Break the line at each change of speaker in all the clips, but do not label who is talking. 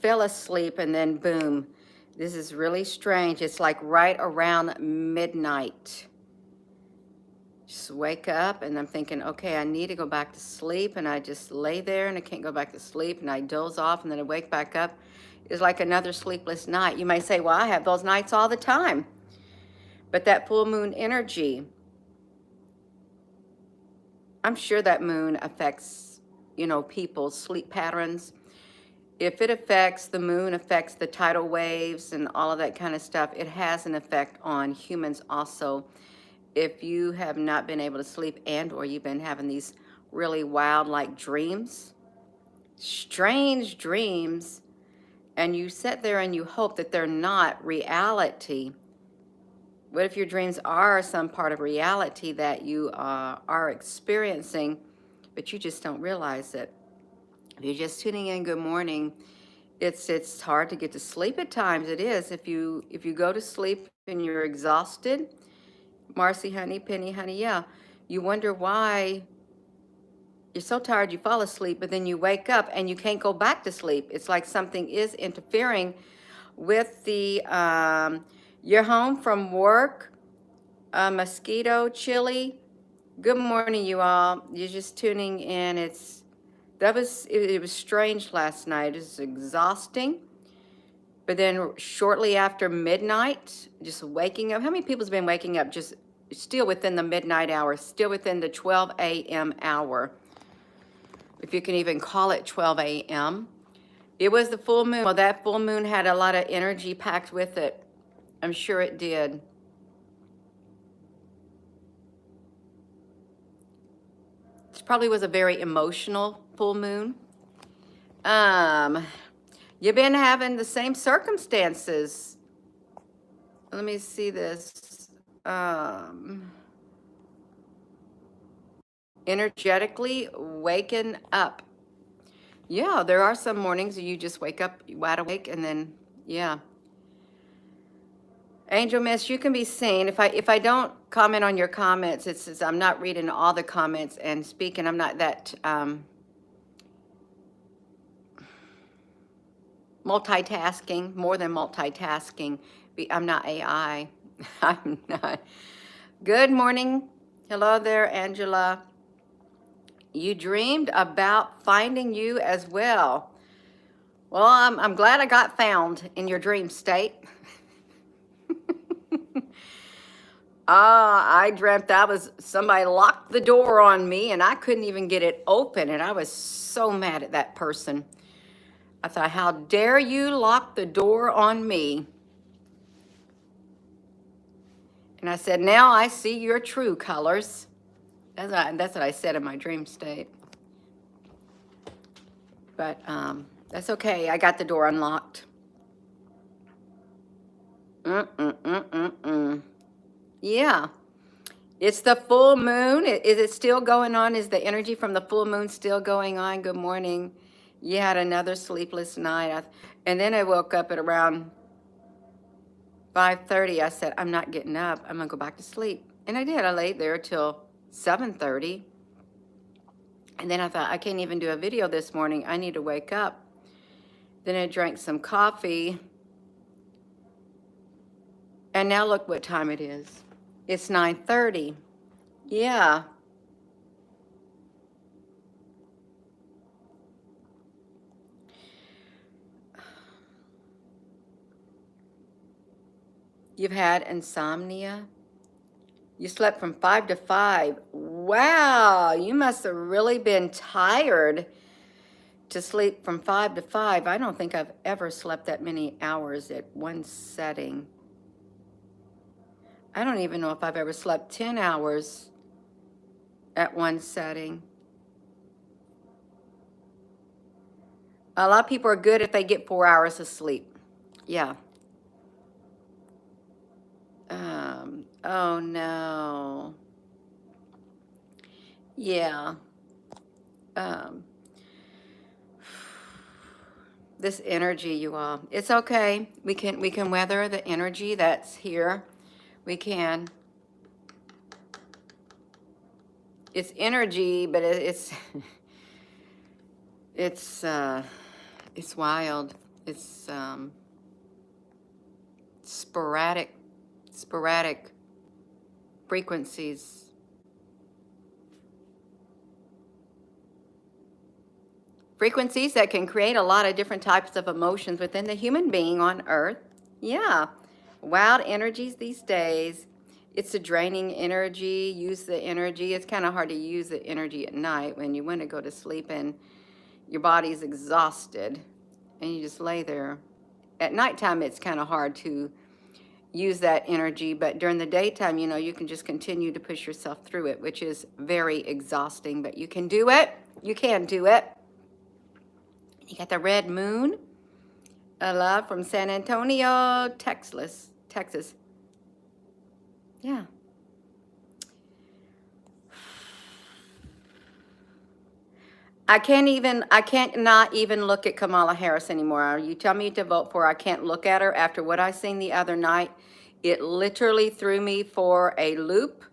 fell asleep and then boom. This is really strange. It's like right around midnight. Just wake up and I'm thinking, okay, I need to go back to sleep. And I just lay there and I can't go back to sleep and I doze off and then I wake back up. It's like another sleepless night. You may say, well, I have those nights all the time. But that full moon energy, I'm sure that moon affects, people's sleep patterns. If it affects, the moon affects the tidal waves and all of that kind of stuff, it has an effect on humans also. If you have not been able to sleep and or you've been having these really wild like dreams, strange dreams, and you sit there and you hope that they're not reality. What if your dreams are some part of reality that you are experiencing, but you just don't realize it? If you're just tuning in, good morning. It's hard to get to sleep at times. It is. If you go to sleep and you're exhausted, Marcy, honey, Penny, honey, yeah, you wonder why you're so tired you fall asleep, but then you wake up and you can't go back to sleep. It's like something is interfering with the you're home from work, mosquito, chilly. Good morning, you all. You're just tuning in. It was strange last night. It was exhausting. But then shortly after midnight, just waking up. How many people's been waking up just still within the midnight hour, still within the 12 a.m. hour? If you can even call it 12 a.m. It was the full moon. Well, that full moon had a lot of energy packed with it. I'm sure it did. This probably was a very emotional full moon. You've been having the same circumstances. Let me see this. Energetically waking up. Yeah, there are some mornings you just wake up wide awake and then, yeah. Angel Miss, you can be seen. If I don't comment on your comments, it says I'm not reading all the comments and speaking. I'm not that multitasking, more than multitasking. I'm not AI. I'm not. Good morning. Hello there, Angela. You dreamed about finding you as well. Well, I'm glad I got found in your dream state. I dreamt somebody locked the door on me and I couldn't even get it open. And I was so mad at that person. I thought, how dare you lock the door on me? And I said, now I see your true colors. That's what I said in my dream state. But that's okay. I got the door unlocked. Yeah. It's the full moon. Is it still going on? Is the energy from the full moon still going on? Good morning. You had another sleepless night. And then I woke up at around 5:30. I said, I'm not getting up. I'm going to go back to sleep. And I did. I laid there till 7:30. And then I thought, I can't even do a video this morning. I need to wake up. Then I drank some coffee. And now look what time it is. It's 9:30. Yeah. You've had insomnia? You slept from 5 to 5. Wow, you must have really been tired to sleep from 5 to 5. I don't think I've ever slept that many hours at one setting. I don't even know if I've ever slept 10 hours at one setting. A lot of people are good if they get 4 hours of sleep. Yeah. Oh no. Yeah. This energy, you all. It's okay. We can weather the energy that's here. We can. It's energy, but it's it's wild. It's sporadic frequencies. Frequencies that can create a lot of different types of emotions within the human being on Earth. Yeah. Wild energies these days. It's a draining energy. Use the energy. It's kind of hard to use the energy at night when you want to go to sleep and your body's exhausted and you just lay there. At nighttime, it's kind of hard to use that energy, but during the daytime, you know, you can just continue to push yourself through it, which is very exhausting, but you can do it. You can do it. You got the red moon. A love from San Antonio, Texas. Yeah. I can't not even look at Kamala Harris anymore. You tell me to vote for her, I can't look at her after what I seen the other night. It literally threw me for a loop.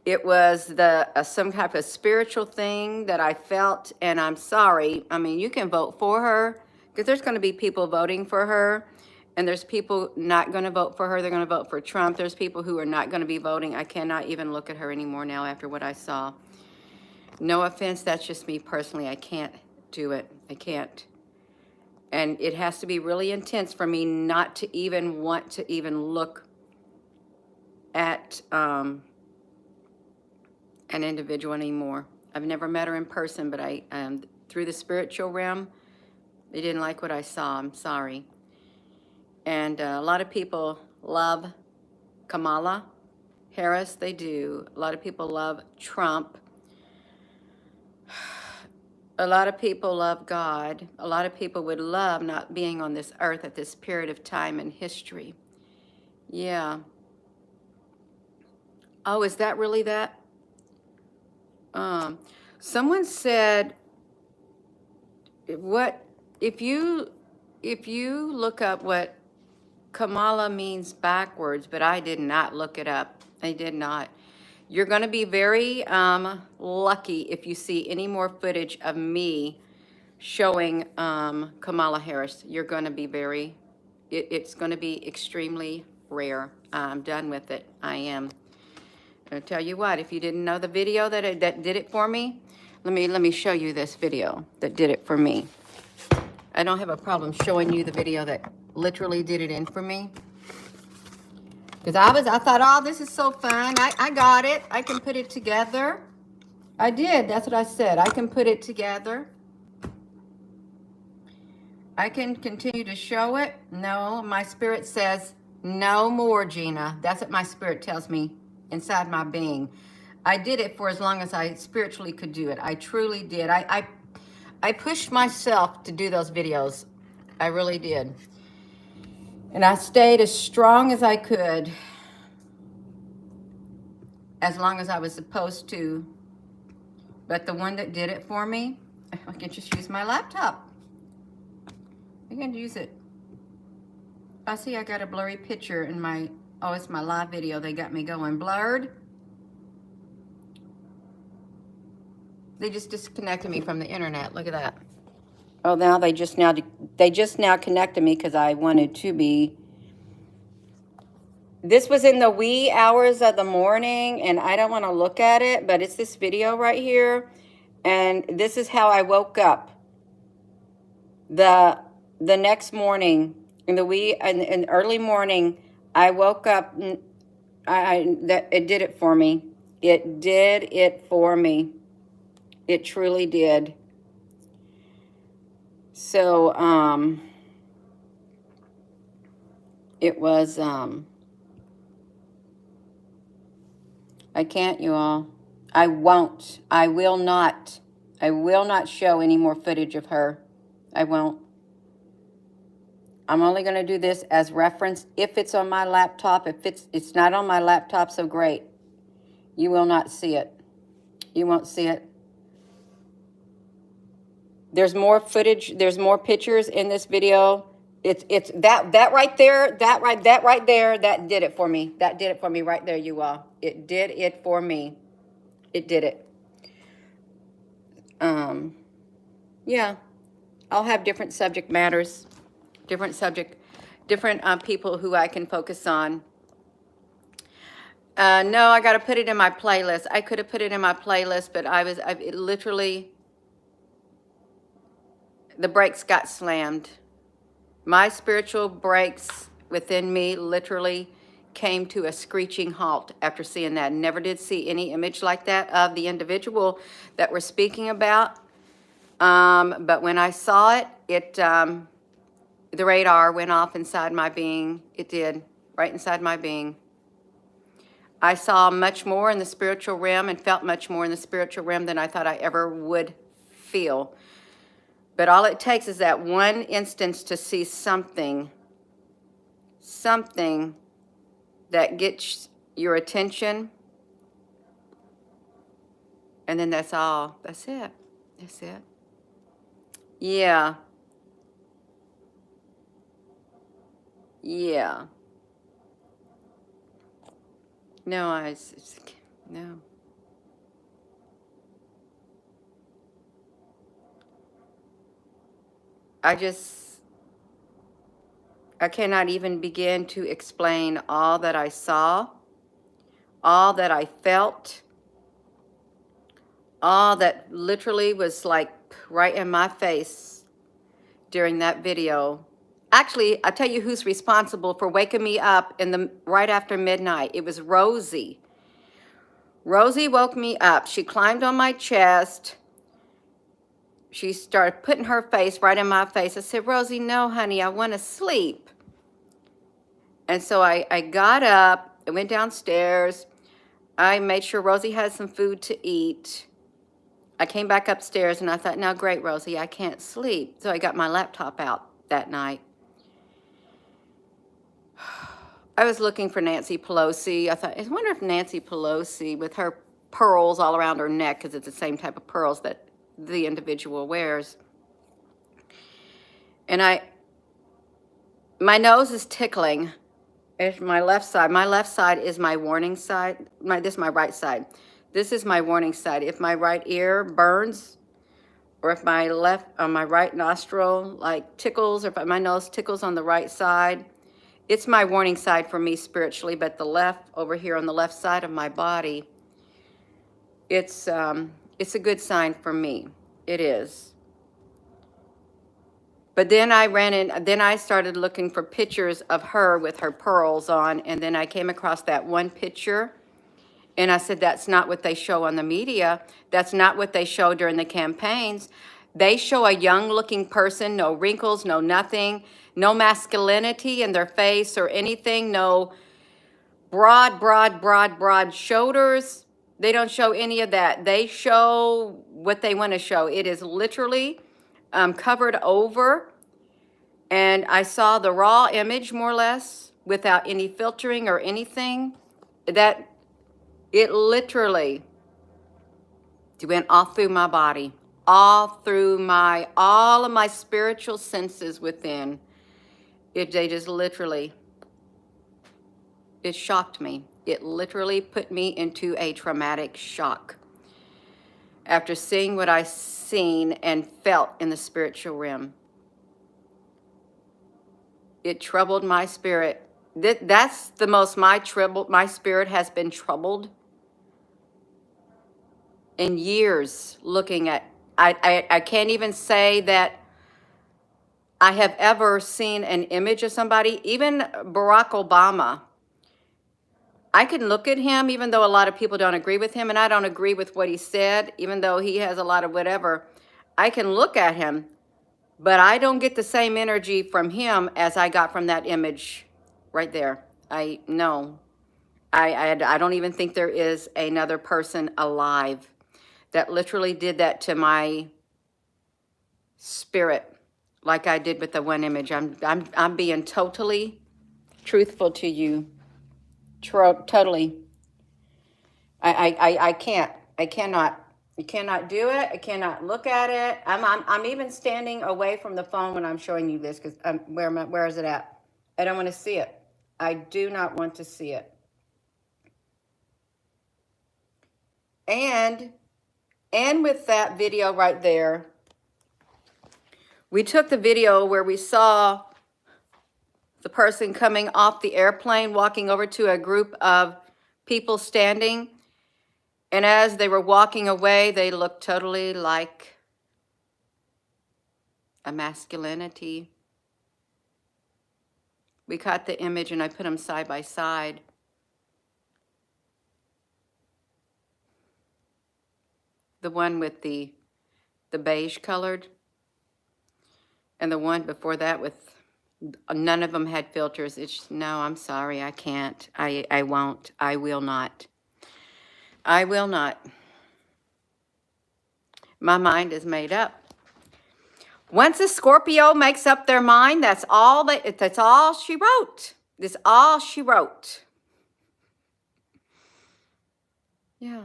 It was some type of spiritual thing that I felt, and I'm sorry. I mean, you can vote for her because there's going to be people voting for her, and there's people not going to vote for her. They're going to vote for Trump. There's people who are not going to be voting. I cannot even look at her anymore now after what I saw. No offense, that's just me personally. I can't do it. I can't. And it has to be really intense for me not to even want to even look at an individual anymore. I've never met her in person, but I through the spiritual realm, they didn't like what I saw. I'm sorry. And a lot of people love Kamala Harris. They do. A lot of people love Trump. A lot of people love God. A lot of people would love not being on this earth at this period of time in history. Yeah. Oh, is that really that? Someone said, what if you look up what Kamala means backwards, but I did not look it up. I did not. You're going to be very lucky if you see any more footage of me showing Kamala Harris. You're going to be it's going to be extremely rare. I'm done with it. I am. I'll tell you what, if you didn't know the video that did it for me, let me show you this video that did it for me. I don't have a problem showing you the video that literally did it in for me. Because I thought, oh, this is so fun. I got it. I can put it together. I did. That's what I said. I can put it together. I can continue to show it. No, my spirit says, no more, Gina. That's what my spirit tells me inside my being. I did it for as long as I spiritually could do it. I truly did. I pushed myself to do those videos. I really did. And I stayed as strong as I could, as long as I was supposed to. But the one that did it for me, I can just use my laptop. I can use it. I see I got a blurry picture in my, oh, it's my live video. They got me going blurred. They just disconnected me from the internet. Look at that. Oh, now they just now connected me because I wanted to be. This was in the wee hours of the morning, and I don't want to look at it, but it's this video right here, and this is how I woke up. The next morning, in the early morning, I woke up. It did it for me. It did it for me. It truly did. So, it was, I can't, you all. I won't. I will not show any more footage of her. I won't. I'm only going to do this as reference if it's on my laptop. If it's not on my laptop, so great. You will not see it. You won't see it. There's more footage. There's more pictures in this video. It's that right there. That right there. That did it for me. That did it for me right there, you all. It did it for me. It did it. Yeah. I'll have different subject matters. different subject, different people who I can focus on. No, I got to put it in my playlist. I could have put it in my playlist, but it literally, the brakes got slammed. My spiritual brakes within me literally came to a screeching halt after seeing that. Never did see any image like that of the individual that we're speaking about. But when I saw it, the radar went off inside my being. It did, right inside my being. I saw much more in the spiritual realm and felt much more in the spiritual realm than I thought I ever would feel. But all it takes is that one instance to see something that gets your attention, and then that's all. That's it. That's it. Yeah. Yeah. No, no. I cannot even begin to explain all that I saw, all that I felt, all that literally was like right in my face during that video. Actually, I'll tell you who's responsible for waking me up right after midnight. It was Rosie. Rosie woke me up. She climbed on my chest. She started putting her face right in my face. I said, Rosie, no, honey, I want to sleep. And so I got up, I went downstairs. I made sure Rosie had some food to eat. I came back upstairs and I thought, now great, Rosie, I can't sleep. So I got my laptop out that night. I was looking for Nancy Pelosi. I thought, I wonder if Nancy Pelosi, with her pearls all around her neck, because it's the same type of pearls that the individual wears. And my nose is tickling. It's my left side. My left side is my warning side. This is my right side. This is my warning side. If my right ear burns, or if my right nostril like tickles, or if my nose tickles on the right side, it's my warning side for me spiritually. But the left, over here on the left side of my body, it's a good sign for me. It is. But then I started looking for pictures of her with her pearls on, and then I came across that one picture, and I said, that's not what they show on the media. That's not what they show during the campaigns. They show a young-looking person, no wrinkles, no nothing, no masculinity in their face or anything, no broad shoulders. They don't show any of that. They show what they want to show. It is literally covered over, and I saw the raw image more or less without any filtering or anything. That it literally went all through my body, all of my spiritual senses within. They just literally, it shocked me. It literally put me into a traumatic shock after seeing what I seen and felt in the spiritual realm. It troubled my spirit. That's the most my spirit has been troubled in years looking at. I can't even say that I have ever seen an image of somebody, even Barack Obama. I can look at him, even though a lot of people don't agree with him, and I don't agree with what he said, even though he has a lot of whatever. I can look at him, but I don't get the same energy from him as I got from that image right there. I don't even think there is another person alive that literally did that to my spirit like I did with the one image. I'm being totally truthful to you. Totally. I can't. I cannot. You cannot do it. I cannot look at it. I'm even standing away from the phone when I'm showing you this, because where is it at? I don't want to see it. I do not want to see it. And with that video right there, we took the video where we saw the person coming off the airplane, walking over to a group of people standing. And as they were walking away, they looked totally like a masculinity. We caught the image and I put them side by side. The one with the beige colored, and the one before that with none of them had filters. It's, no, I'm sorry, I can't. I won't. I will not. I will not. My mind is made up. Once a Scorpio makes up their mind, that's all she wrote. That's all she wrote. Yeah.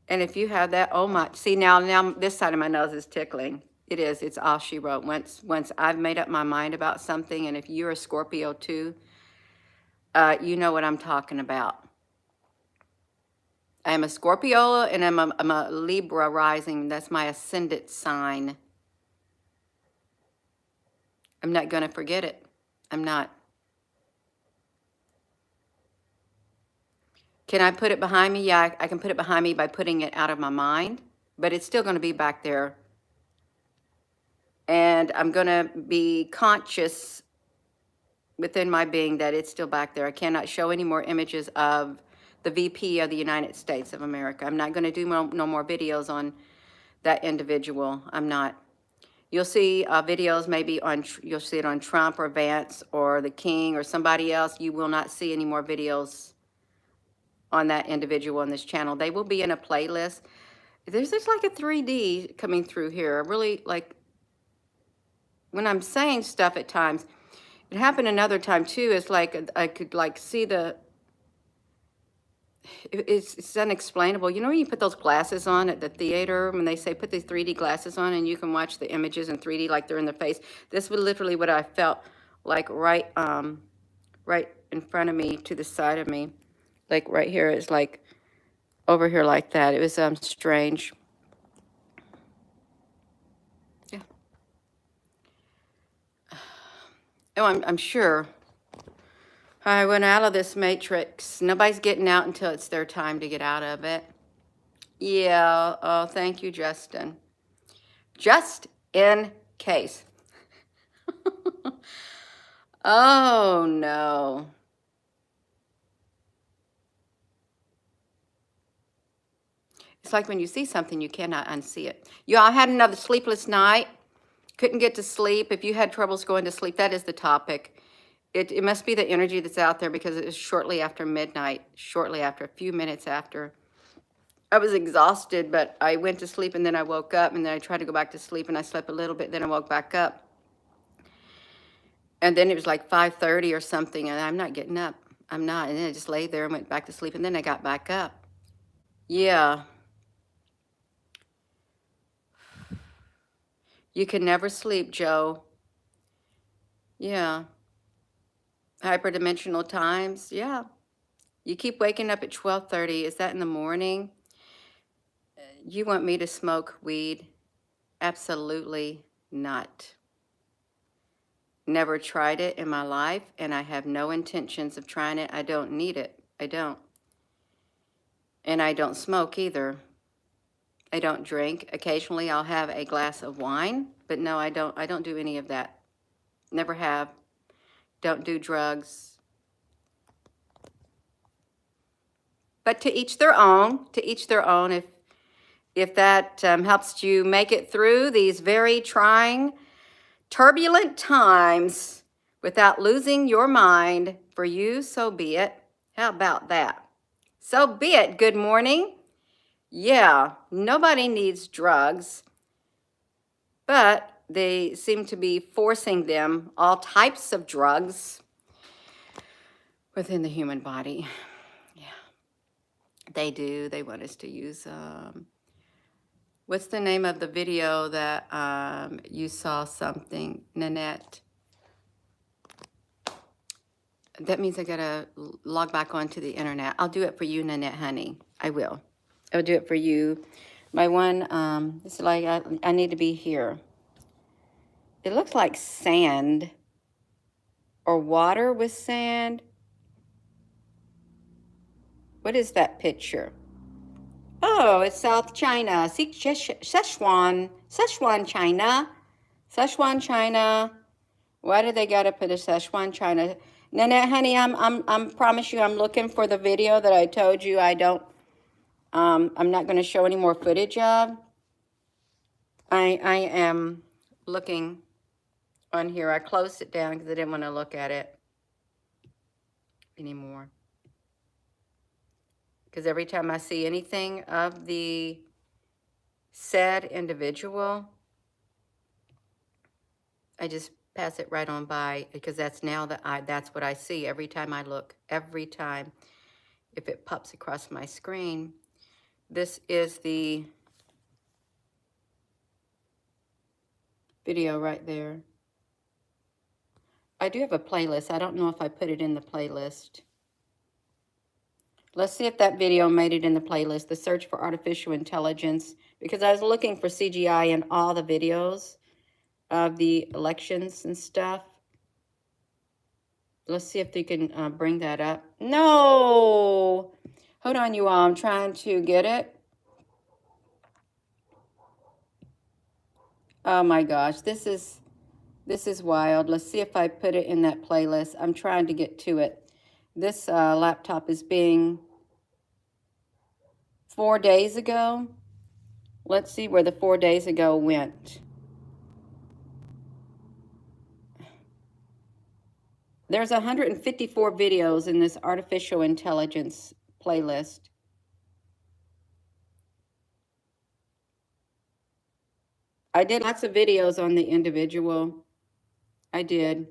And if you have that, oh my, see now this side of my nose is tickling. It is, it's all she wrote. Once I've made up my mind about something, and if you're a Scorpio too, you know what I'm talking about. I am a Scorpio and I'm a Libra rising. That's my ascendant sign. I'm not going to forget it. I'm not. Can I put it behind me? Yeah, I can put it behind me by putting it out of my mind, but it's still going to be back there. And I'm going to be conscious within my being that it's still back there. I cannot show any more images of the VP of the United States of America. I'm not going to do no more videos on that individual. I'm not. You'll see videos maybe on, you'll see it on Trump or Vance or the King or somebody else. You will not see any more videos on that individual on this channel. They will be in a playlist. There's just like a 3D coming through here. Really, like, when I'm saying stuff at times, it happened another time too. It's like I could like see it's unexplainable. You know when you put those glasses on at the theater, when they say put these 3D glasses on and you can watch the images in 3D like they're in the face? This was literally what I felt like right in front of me, to the side of me. Like right here, it's like over here like that. It was strange. Yeah. Oh, I'm sure I went out of this matrix. Nobody's getting out until it's their time to get out of it. Yeah. Oh, thank you, Justin. Just in case. Oh, no. It's like when you see something, you cannot unsee it. Yeah, I had another sleepless night. Couldn't get to sleep. If you had troubles going to sleep, that is the topic. It must be the energy that's out there, because it was shortly after midnight, shortly after, a few minutes after. I was exhausted, but I went to sleep and then I woke up and then I tried to go back to sleep and I slept a little bit, then I woke back up. And then it was like 5:30 or something and I'm not getting up. I'm not. And then I just laid there and went back to sleep and then I got back up. Yeah. You can never sleep, Joe. Yeah. Hyperdimensional times. Yeah. You keep waking up at 12:30. Is that in the morning? You want me to smoke weed? Absolutely not. Never tried it in my life, and I have no intentions of trying it. I don't need it. I don't. And I don't smoke either. I don't drink. Occasionally I'll have a glass of wine, but no, I don't do any of that. Never have. Don't do drugs. But to each their own, to each their own. If that helps you make it through these very trying, turbulent times without losing your mind, for you, so be it. How about that? So be it. Good morning. Yeah, nobody needs drugs, but they seem to be forcing them, all types of drugs, within the human body. Yeah, they do. They want us to use what's the name of the video that you saw something, Nanette? That means I gotta log back onto the internet. I'll do it for you, Nanette, honey. I will. I'll do it for you. My one, it's like I need to be here. It looks like sand or water with sand. What is that picture? Oh, it's South China. Szechuan, China. Szechuan, China. Why do they gotta put a Szechuan, China? Nanette, honey, I'm promise you, I'm looking for the video that I told you I don't. I'm not gonna show any more footage of. I am looking on here. I closed it down because I didn't want to look at it anymore. Because every time I see anything of the said individual, I just pass it right on by, because that's that's what I see every time I look. Every time, if it pops across my screen, this is the video right there. I do have a playlist. I don't know if I put it in the playlist. Let's see if that video made it in the playlist, the search for artificial intelligence, because I was looking for CGI in all the videos of the elections and stuff. Let's see if they can bring that up. No! Hold on, you all. I'm trying to get it. Oh my gosh, this is wild. Let's see if I put it in that playlist. I'm trying to get to it. This laptop is being 4 days ago. Let's see where the 4 days ago went. There's 154 videos in this artificial intelligence playlist. I did lots of videos on the individual. I did.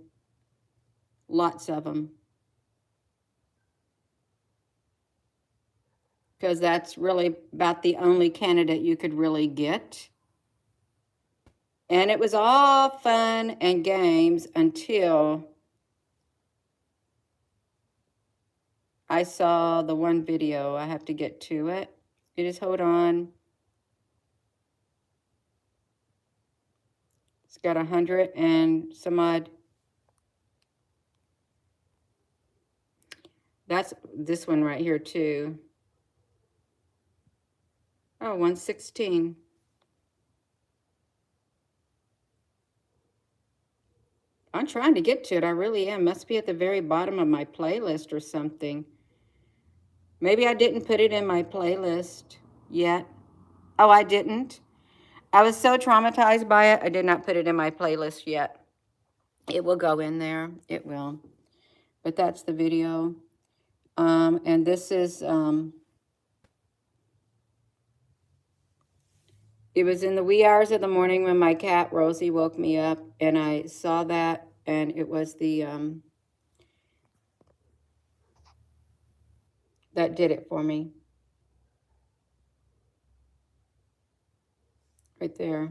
Lots of them. Because that's really about the only candidate you could really get. And it was all fun and games until I saw the one video. I have to get to it. You just hold on. It's got 100 and some odd. That's this one right here too. Oh, 116. I'm trying to get to it. I really am. Must be at the very bottom of my playlist or something. Maybe I didn't put it in my playlist yet. Oh, I didn't. I was so traumatized by it, I did not put it in my playlist yet. It will go in there. It will. But that's the video. And this is, it was in the wee hours of the morning when my cat, Rosie, woke me up, and I saw that, and it was the, that did it for me. Right there.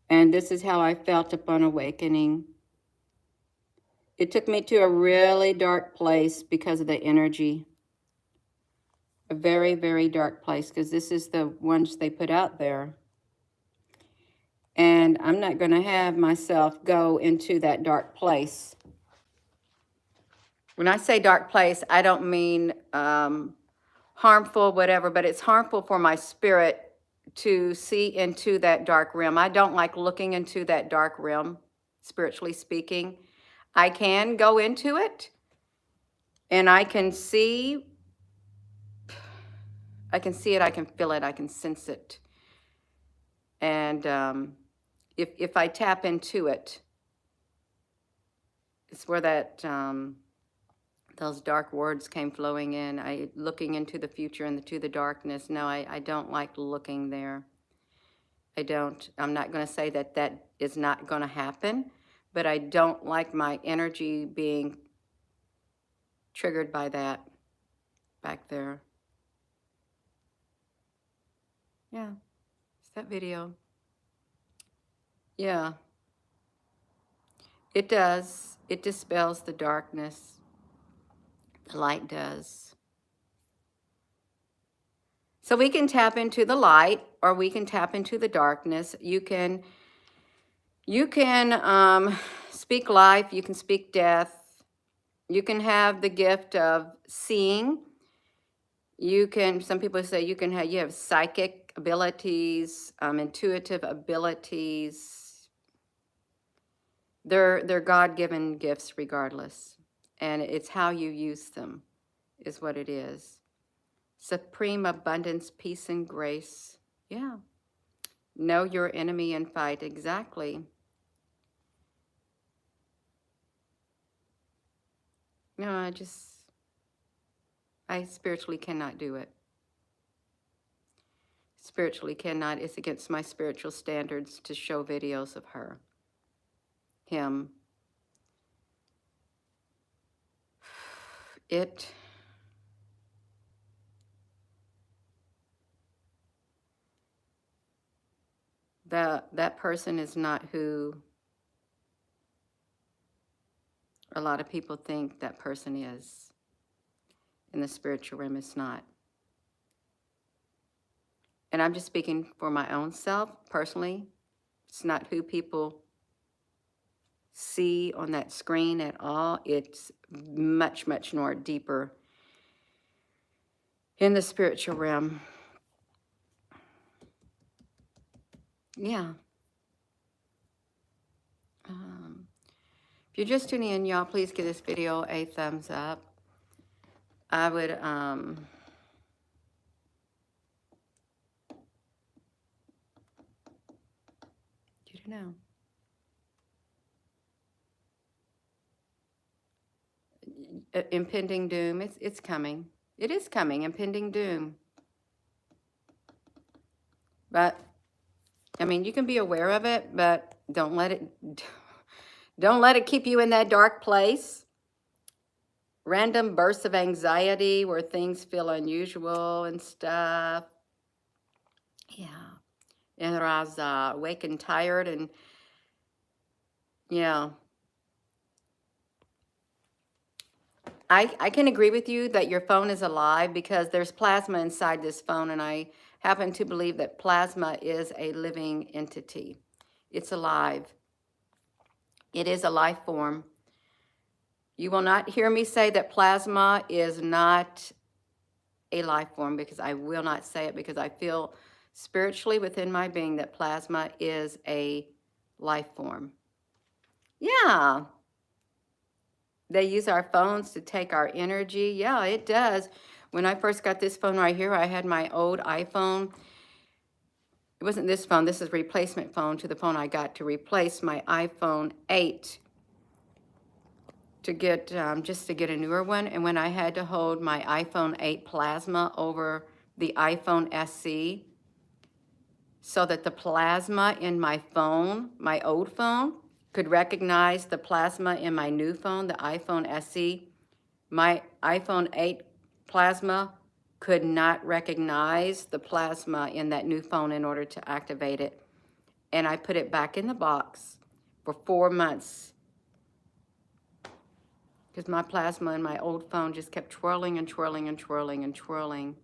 And this is how I felt upon awakening. It took me to a really dark place because of the energy. A very, very dark place, because this is the ones they put out there. And I'm not going to have myself go into that dark place. When I say dark place, I don't mean harmful, whatever, but it's harmful for my spirit to see into that dark realm. I don't like looking into that dark realm, spiritually speaking. I can go into it, and I can see it, I can feel it, I can sense it. And if I tap into it, it's where that those dark words came flowing in. Looking into the future and to the darkness. No, I don't like looking there. I don't. I'm not going to say that that is not going to happen, but I don't like my energy being triggered by that back there. Yeah, it's that video. Yeah, it does. It dispels the darkness. The light does. So we can tap into the light, or we can tap into the darkness. You can speak life, you can speak death, you can have the gift of seeing. You can, some people say you have psychic abilities, intuitive abilities. They're God-given gifts regardless. And it's how you use them is what it is. Supreme abundance, peace, and grace. Yeah. Know your enemy and fight. Exactly. No, I spiritually cannot do it. Spiritually cannot. It's against my spiritual standards to show videos of her, him. That person is not who a lot of people think that person is. In the spiritual realm, it's not. And I'm just speaking for my own self, personally. It's not who people see on that screen at all. It's much, much more deeper in the spiritual realm. Yeah. If you're just tuning in, y'all, please give this video a thumbs up. I would, you don't know. Impending doom, it's coming. It is coming, impending doom. But, I mean, you can be aware of it, but don't let it keep you in that dark place. Random bursts of anxiety where things feel unusual and stuff. Yeah. And Raza, awake and tired and, yeah. I can agree with you that your phone is alive because there's plasma inside this phone, and I happen to believe that plasma is a living entity. It's alive. It is a life form. You will not hear me say that plasma is not a life form, because I will not say it, because I feel spiritually within my being that plasma is a life form. Yeah. They use our phones to take our energy. Yeah, it does. When I first got this phone right here, I had my old iPhone. It wasn't this phone. This is a replacement phone to the phone I got to replace my iPhone 8 to get, just to get a newer one. And when I had to hold my iPhone 8 plasma over the iPhone SE, so that the plasma in my phone, my old phone, could recognize the plasma in my new phone, the iPhone SE, my iPhone 8 plasma could not recognize the plasma in that new phone in order to activate it. And I put it back in the box for 4 months because my plasma in my old phone just kept twirling and twirling and twirling and twirling.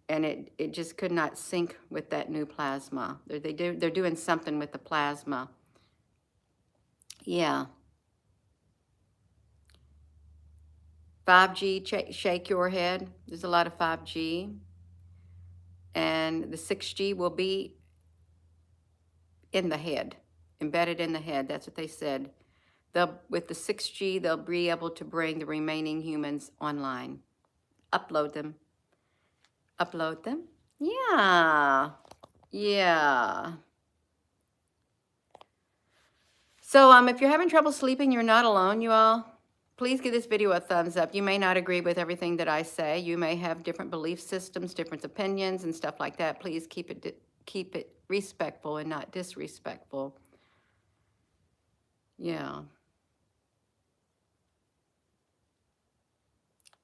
And it just could not sync with that new plasma. They're doing something with the plasma. Yeah. 5G, shake your head. There's a lot of 5G. And the 6G will be in the head, embedded in the head. That's what they said. With the 6G, they'll be able to bring the remaining humans online. Upload them. Upload them. Yeah. Yeah. So if you're having trouble sleeping, you're not alone, you all. Please give this video a thumbs up. You may not agree with everything that I say. You may have different belief systems, different opinions, and stuff like that. Please keep it respectful and not disrespectful. Yeah.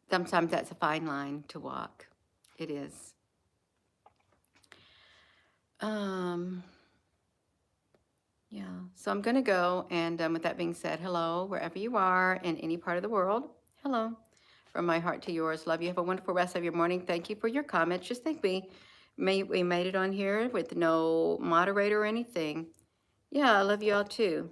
Sometimes that's a fine line to walk. It is. Yeah, so I'm going to go, and with that being said, hello, wherever you are in any part of the world. Hello. From my heart to yours. Love you. Have a wonderful rest of your morning. Thank you for your comments. Just think we made it on here with no moderator or anything. Yeah, I love you all too.